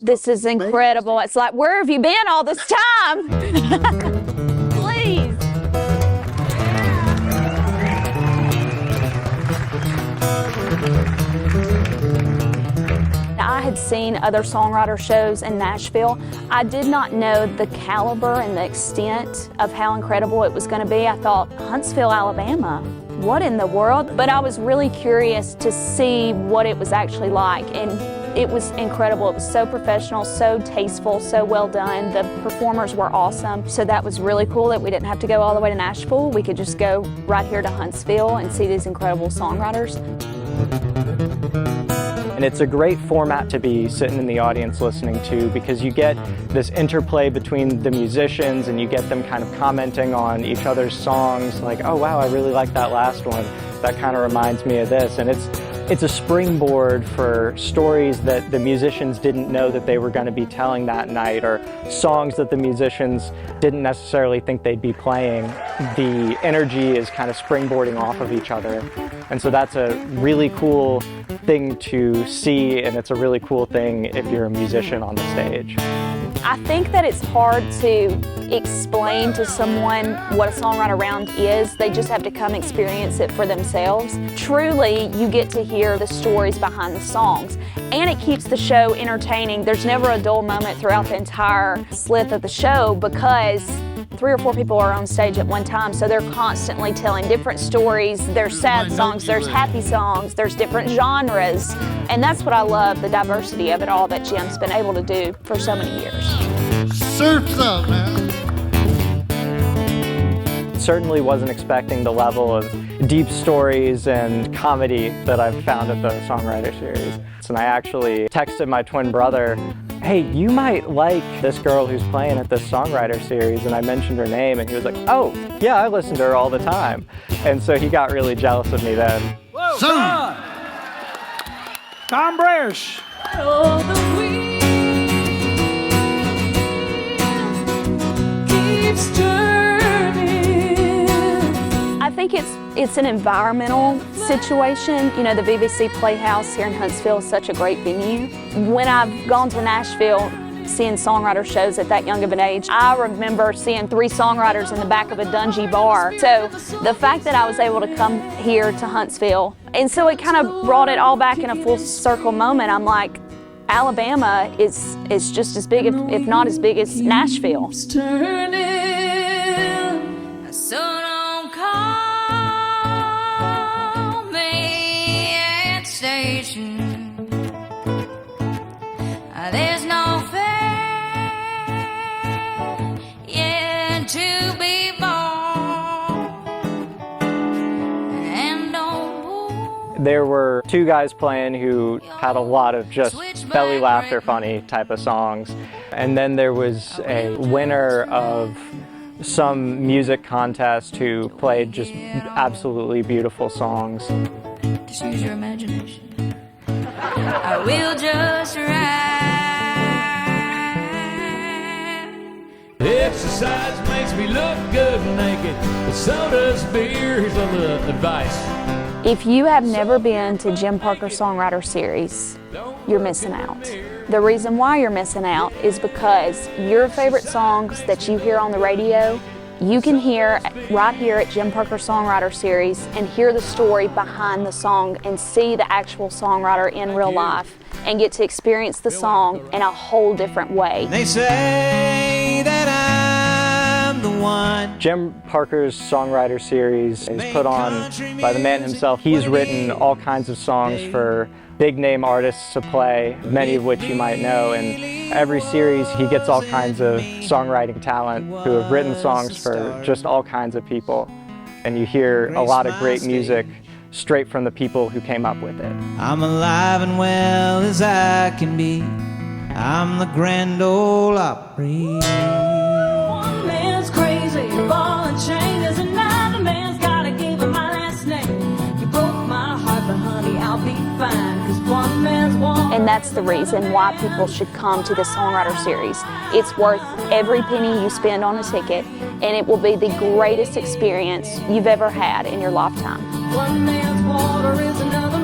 This is incredible. It's like, where have you been all this time? Please. I had seen other songwriter shows in Nashville. I did not know the caliber and the extent of how incredible it was going to be. I thought, Huntsville, Alabama, what in the world? But I was really curious to see what it was actually like, and it was incredible. It was so professional, so tasteful, so well done. The performers were awesome, so that was really cool that we didn't have to go all the way to Nashville. We could just go right here to Huntsville and see these incredible songwriters. And it's a great format to be sitting in the audience listening to, because you get this interplay between the musicians and you get them kind of commenting on each other's songs, like, oh wow, I really like that last one. That kind of reminds me of this. And it's a springboard for stories that the musicians didn't know that they were going to be telling that night, or songs that the musicians didn't necessarily think they'd be playing. The energy is kind of springboarding off of each other. And so that's a really cool thing to see, and it's a really cool thing if you're a musician on the stage. I think that it's hard to explain to someone what a songwriter round is. They just have to come experience it for themselves. Truly, you get to hear the stories behind the songs, and it keeps the show entertaining. There's never a dull moment throughout the entire slith of the show, because 3 or 4 people are on stage at one time, so they're constantly telling different stories. There's sad songs, there's happy songs, there's different genres, and that's what I love, the diversity of it all that Jim's been able to do for so many years. Surf's up, man. Certainly wasn't expecting the level of deep stories and comedy that I've found at the Songwriter series. And I actually texted my twin brother, hey, you might like this girl who's playing at this Songwriter series, and I mentioned her name, and he was like, oh, yeah, I listen to her all the time. And so he got really jealous of me then. Whoa, Tom Brerish. I think it's an environmental situation. You know, the VBC Playhouse here in Huntsville is such a great venue. When I've gone to Nashville, seeing songwriter shows at that young of an age, I remember seeing 3 songwriters in the back of a dungy bar. So the fact that I was able to come here to Huntsville, and so it kind of brought it all back in a full circle moment. I'm like, Alabama is just as big, if not as big as Nashville. There's no fair yet to be born, and don't. There were 2 guys playing who had a lot of just belly laughter funny type of songs. And then there was a winner of some music contest who played just absolutely beautiful songs. Just use your imagination. I will just ride. Exercise makes me look good naked, but so does beer. Here's a little advice. If you have never been to Jim Parker's Songwriter series, you're missing out. The reason why you're missing out is because your favorite songs that you hear on the radio, you can hear right here at Jim Parker's Songwriter series and hear the story behind the song and see the actual songwriter in real life and get to experience the song in a whole different way. They say that I'm the one. Jim Parker's Songwriter series is put on by the man himself. He's written all kinds of songs for big name artists to play, many of which you might know, and every series he gets all kinds of songwriting talent who have written songs for just all kinds of people. And you hear a lot of great music straight from the people who came up with it. I'm alive and well as I can be. I'm the Grand Ole Opry. One man's crazy, ball and chain. There's another man's gotta give him my last name. You broke my heart, but honey, I'll be fine. 'Cause one man's one. And that's the reason why people should come to the Songwriter series. It's worth every penny you spend on a ticket, and it will be the greatest experience you've ever had in your lifetime. One man's water is another